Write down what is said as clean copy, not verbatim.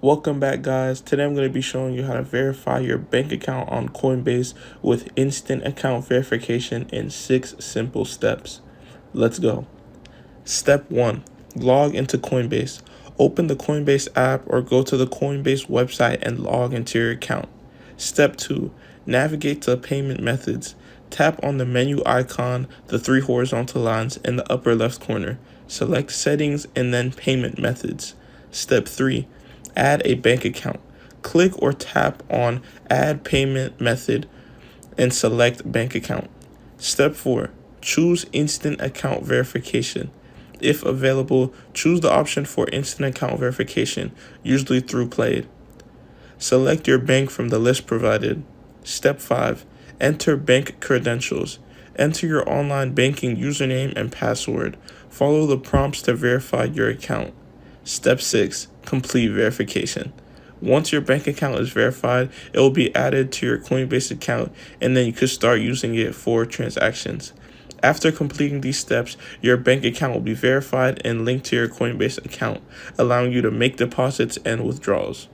Welcome back, guys. Today I'm going to be showing you how to verify your bank account on Coinbase with instant account verification in 6 simple steps. Let's go. Step 1. Log into Coinbase. Open the Coinbase app or go to the Coinbase website and log into your account. Step 2. Navigate to payment methods. Tap on the menu icon, the 3 horizontal lines in the upper left corner. Select Settings and then Payment Methods. Step 3. Add a bank account. Click or tap on Add Payment Method and select Bank Account. Step 4. Choose Instant Account Verification. If available, choose the option for instant account verification, usually through Plaid. Select your bank from the list provided. Step 5. Enter bank credentials. Enter your online banking username and password. Follow the prompts to verify your account. Step 6. Complete verification. Once your bank account is verified, it will be added to your Coinbase account, and then you could start using it for transactions. After completing these steps, your bank account will be verified and linked to your Coinbase account, allowing you to make deposits and withdrawals.